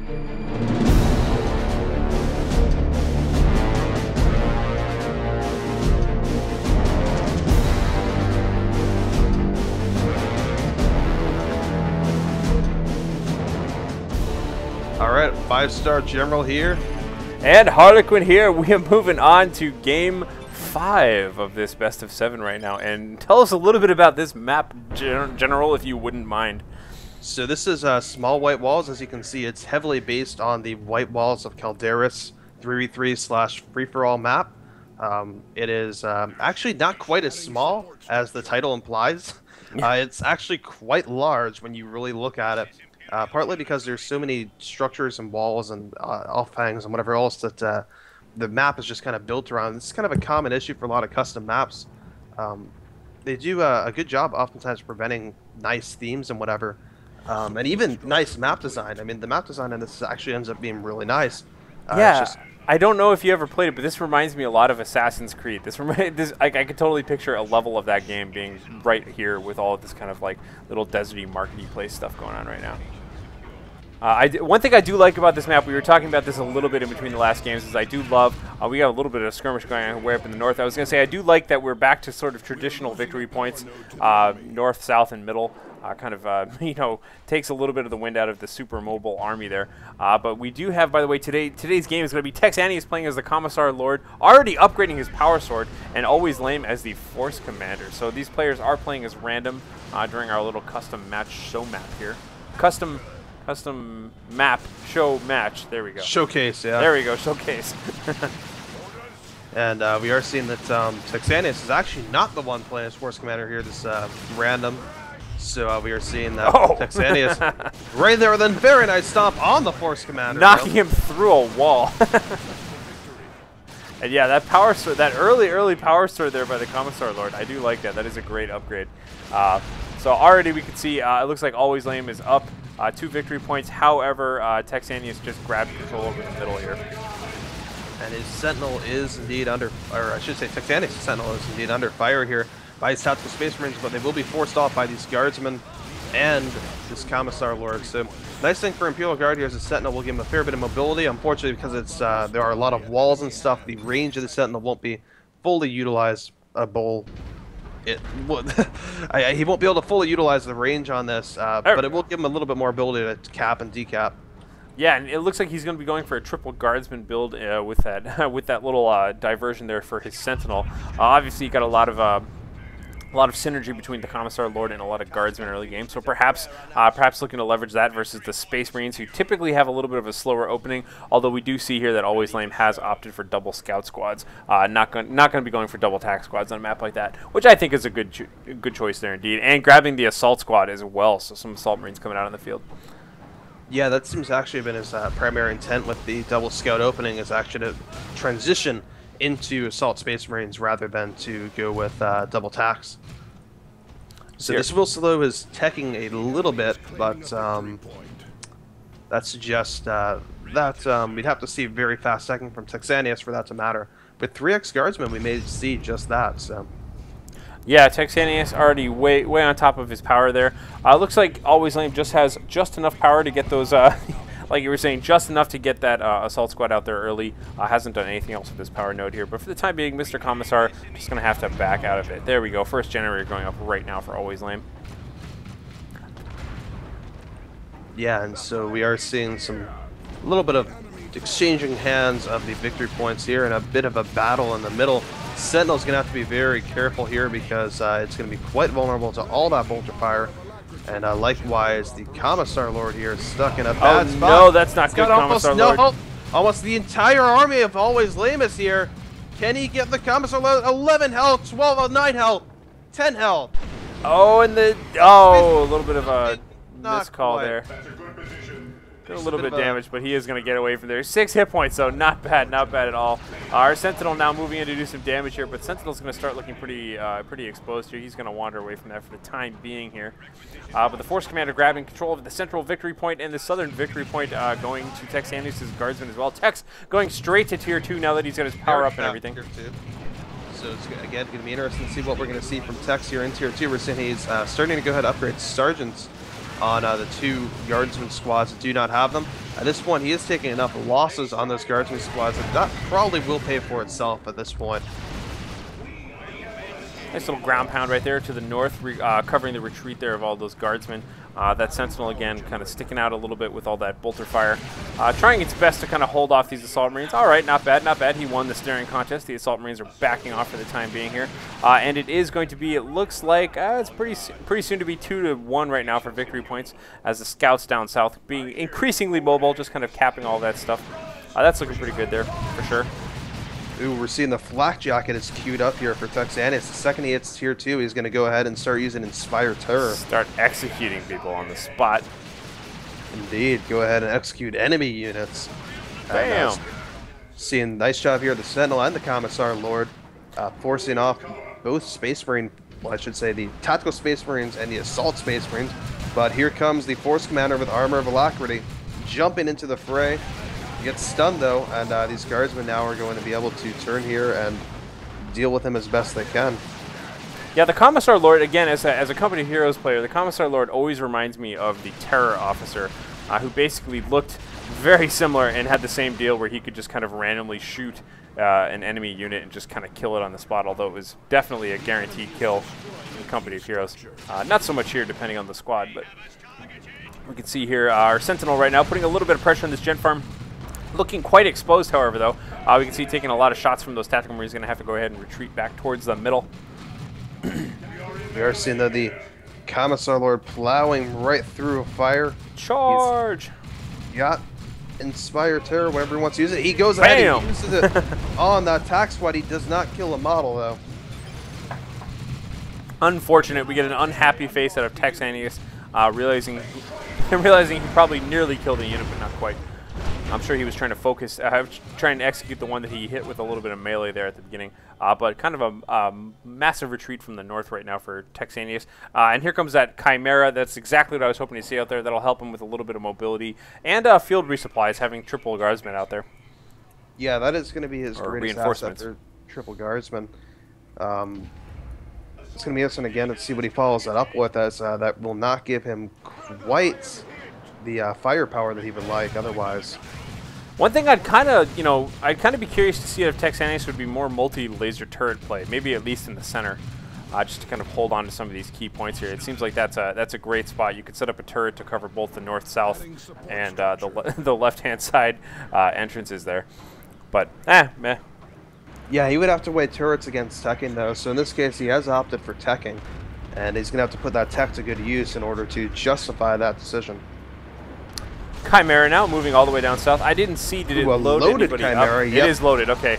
All right, 5-star general here. And Harlequin here. We are moving on to game 5 of this best of 7 right now. And tell us a little bit about this map, General, if you wouldn't mind. So this is small white walls. As you can see, it's heavily based on the white walls of Calderis 3v3 / free-for-all map. It is actually not quite as small as the title implies. It's actually quite large when you really look at it. Partly because there's so many structures and walls and offhangs and whatever else that the map is just kind of built around. It's kind of a common issue for a lot of custom maps. They do a good job oftentimes preventing nice themes and whatever, and even nice map design. I mean, the map design in this actually ends up being really nice. Yeah, I don't know if you ever played it, but this reminds me a lot of Assassin's Creed. I could totally picture a level of that game being right here with all of this kind of like little deserty, markety place stuff going on right now. One thing I do like about this map, we were talking about this a little bit in between the last games, is I do love, we got a little bit of skirmish going on way up in the north. I was going to say I do like that we're back to sort of traditional victory points, north, south, and middle. You know, takes a little bit of the wind out of the super mobile army there. But we do have, by the way, today's game is going to be Texaneous playing as the Commissar Lord, already upgrading his power sword, and Alwayzlame as the Force Commander. So these players are playing as random during our little custom match show map here. Custom map show match. There we go. Showcase, yeah. There we go. Showcase. And we are seeing that Texaneous is actually not the one playing as Force Commander here. This random. So we are seeing that Texaneous right there with a very nice stomp on the Force Commander, knocking him through a wall. And yeah, that power sword, that early power sword there by the Commissar Lord, I do like that. That is a great upgrade. So already we can see it looks like Alwayzlame is up 2 victory points. However, Texaneous just grabbed control over the middle here. And his Sentinel is indeed under, or I should say Texaneous' Sentinel is indeed under fire here by his tactical Space Marines, but they will be forced off by these Guardsmen and this Commissar Lord. So nice thing for Imperial Guard here is the Sentinel will give him a fair bit of mobility. Unfortunately, because it's there are a lot of walls and stuff, the range of the Sentinel won't be fully utilized. He won't be able to fully utilize the range on this, but it will give him a little bit more ability to cap and decap. Yeah, and it looks like he's going to be going for a triple guardsman build with that with that little diversion there for his Sentinel. Obviously, you got a lot of synergy between the Commissar Lord and a lot of guardsmen early game. So perhaps looking to leverage that versus the Space Marines, who typically have a little bit of a slower opening. Although we do see here that Alwayzlame has opted for double scout squads, not going to be going for double tack squads on a map like that, which I think is a good choice there indeed. And grabbing the assault squad as well, so some assault Marines coming out on the field. Yeah, that seems to actually have been his primary intent with the double scout opening, is actually to transition into assault Space Marines rather than to go with double tacks. So this will slow his teching a little bit, but that suggests that we'd have to see very fast teching from Texaneous for that to matter. With 3x Guardsmen, we may see just that. So. Yeah, Texaneous already way on top of his power there. Looks like Alwayzlame just has just enough power to get those, like you were saying, just enough to get that assault squad out there early. Hasn't done anything else with this power node here, but for the time being, Mr. Commissar just going to have to back out of it. There we go. First generator going up right now for Alwayzlame. Yeah, and so we are seeing a little bit of exchanging hands of the victory points here, and a bit of a battle in the middle. Sentinel's going to have to be very careful here because it's going to be quite vulnerable to all that bolter fire. And likewise, the Commissar Lord here is stuck in a bad spot. No, that's not good, Commissar Lord. No, almost the entire army of Alwayzlame is here. Can he get the Commissar Lord? 11 health, 12, 9 health, 10 health. Oh, and a little bit of a miscall there. Did a little bit of damage, but he is going to get away from there. 6 hit points, so not bad at all. Our Sentinel now moving in to do some damage here, but Sentinel's going to start looking pretty exposed here. He's going to wander away from that for the time being here. But the Force Commander grabbing control of the central victory point and the southern victory point going to Texaneous' Guardsman as well. Tex going straight to Tier 2 now that he's got his power up and everything. So it's, again, going to be interesting to see what we're going to see from Tex here in Tier 2. We're seeing he's starting to go ahead and upgrade Sergeants on the 2 Guardsman squads that do not have them. At this point, he is taking enough losses on those guardsman squads that probably will pay for itself at this point. Nice little ground pound right there to the north, covering the retreat there of all those guardsmen. That sentinel, again, kind of sticking out a little bit with all that bolter fire. Trying its best to kind of hold off these assault marines. All right, not bad, not bad. He won the staring contest. The assault marines are backing off for the time being here. And it is going to be, it looks like, it's pretty soon to be 2-1 right now for victory points, as the scouts down south being increasingly mobile, just kind of capping all that stuff. That's looking pretty good there, for sure. Ooh, we're seeing the flak jacket is queued up here for Texaneous. The second he hits tier 2, he's going to go ahead and start using Inspire Terror. Start executing people on the spot. Indeed, go ahead and execute enemy units. Bam! And, seeing nice job here, the Sentinel and the Commissar Lord, forcing off both Space Marine, well, I should say the Tactical Space Marines and the Assault Space Marines. But here comes the Force Commander with Armor of Alacrity, jumping into the fray. Gets stunned though, and these guardsmen now are going to be able to turn here and deal with him as best they can. Yeah, the Commissar Lord, again, as a Company of Heroes player, the Commissar Lord always reminds me of the Terror Officer, who basically looked very similar and had the same deal where he could just kind of randomly shoot an enemy unit and just kind of kill it on the spot, although it was definitely a guaranteed kill in the Company of Heroes. Not so much here, depending on the squad, but we can see here our Sentinel right now putting a little bit of pressure on this Gen Farm. Looking quite exposed, however, though. We can see taking a lot of shots from those Tactical Marines. Going to have to go ahead and retreat back towards the middle. We are seeing the Commissar Lord plowing right through a fire. Charge! He's got Inspire Terror whenever he wants to use it. He goes ahead and uses it on that attack squad. He does not kill a model, though. Unfortunate. We get an unhappy face out of Texaneous, realizing he probably nearly killed a unit, but not quite. I'm sure he was trying to focus, trying to execute the one that he hit with a little bit of melee there at the beginning. But kind of a massive retreat from the north right now for Texaneous. And here comes that Chimera. That's exactly what I was hoping to see out there. That'll help him with a little bit of mobility and field resupplies, having triple guardsmen out there. Yeah, that is going to be his greatest asset. They're triple guardsmen. It's going to be interesting again to see what he follows that up with, as that will not give him quite the firepower that he would like otherwise. One thing I'd kind of, I'd kind of be curious to see if Texaneous would be more multi-laser turret play, maybe at least in the center, just to kind of hold on to some of these key points here. It seems like that's a great spot. You could set up a turret to cover both the north-south and the left-hand side entrances there. But, meh. Yeah, he would have to weigh turrets against teching, though, so in this case he has opted for teching, and he's going to have to put that tech to good use in order to justify that decision. Chimera now moving all the way down south. I didn't see, did it load anybody Chimera, up? yep. It is loaded, okay.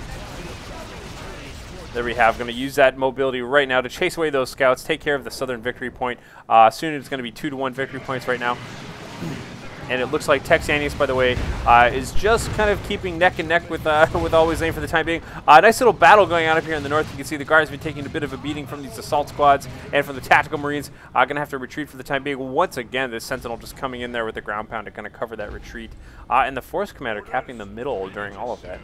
There we have. Going to use that mobility right now to chase away those scouts, take care of the southern victory point. Soon it's going to be 2-1 victory points right now. And it looks like Texaneous, by the way, is just kind of keeping neck and neck with Alwayzlame for the time being. Nice little battle going on up here in the north. You can see the guards have been taking a bit of a beating from these assault squads and from the tactical marines. Going to have to retreat for the time being. Once again, this Sentinel just coming in there with the ground pound to kind of cover that retreat. And the Force Commander capping the middle during all of that.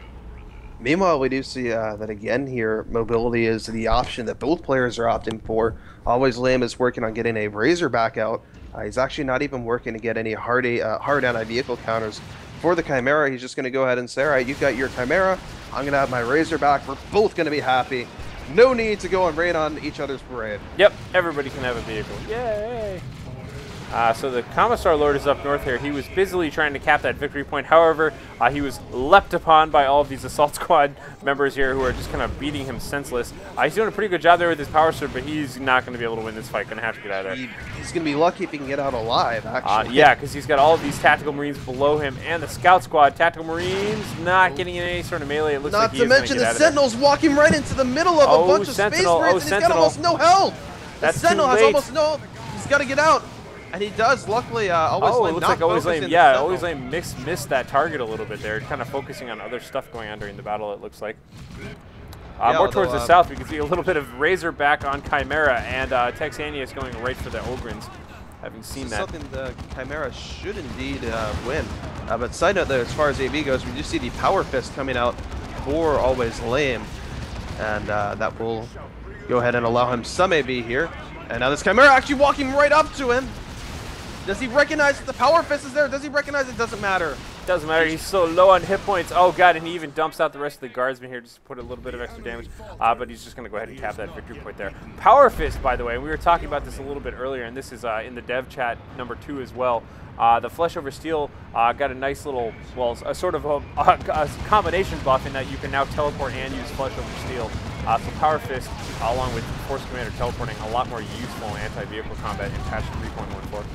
Meanwhile, we do see that again here, mobility is the option that both players are opting for. Alwayzlame is working on getting a Razorback out. He's actually not even working to get any hard anti-vehicle counters for the Chimera. He's just going to go ahead and say, all right, you've got your Chimera, I'm going to have my Razorback. We're both going to be happy. No need to go and raid on each other's parade. Yep, everybody can have a vehicle. Yay! So the Commissar Lord is up north here. He was busily trying to cap that victory point. However, he was leapt upon by all of these assault squad members here who are just kind of beating him senseless. He's doing a pretty good job there with his power sword, but he's not going to be able to win this fight. Going to have to get out of there. He's going to be lucky if he can get out alive, actually. Yeah, because he's got all of these tactical marines below him and the scout squad. Tactical marines not getting in any sort of melee. It looks like he is going to get out of there. Not to mention the Sentinel's walking right into the middle of a bunch of Space Marines, and he's got almost no health. The Sentinel has almost no. He's got to get out. And he does, luckily, Alwayzlame it looks like Alwayzlame, yeah, Alwayzlame missed that target a little bit there, kind of focusing on other stuff going on during the battle, it looks like. More towards the south, we can see a little bit of Razorback on Chimera, and Texaneous going right for the Ogrins, having seen that. Something the Chimera should indeed win. But side note, though, as far as AB goes, we do see the Power Fist coming out for Alwayzlame, and that will go ahead and allow him some AB here. And now this Chimera actually walking right up to him. Does he recognize that the Power Fist is there? Does he recognize it? Doesn't matter. Doesn't matter, he's so low on hit points. Oh god, and he even dumps out the rest of the guardsmen here just to put a little bit of extra damage. But he's just going to go ahead and cap that victory point there. Power Fist, by the way, we were talking about this a little bit earlier, and this is in the dev chat number 2 as well. The Flesh over Steel got a nice little, well, a sort of a combination buff in that you can now teleport and use Flesh over Steel. So Power Fist, along with Force Commander teleporting, a lot more useful anti-vehicle combat in patch 3.14.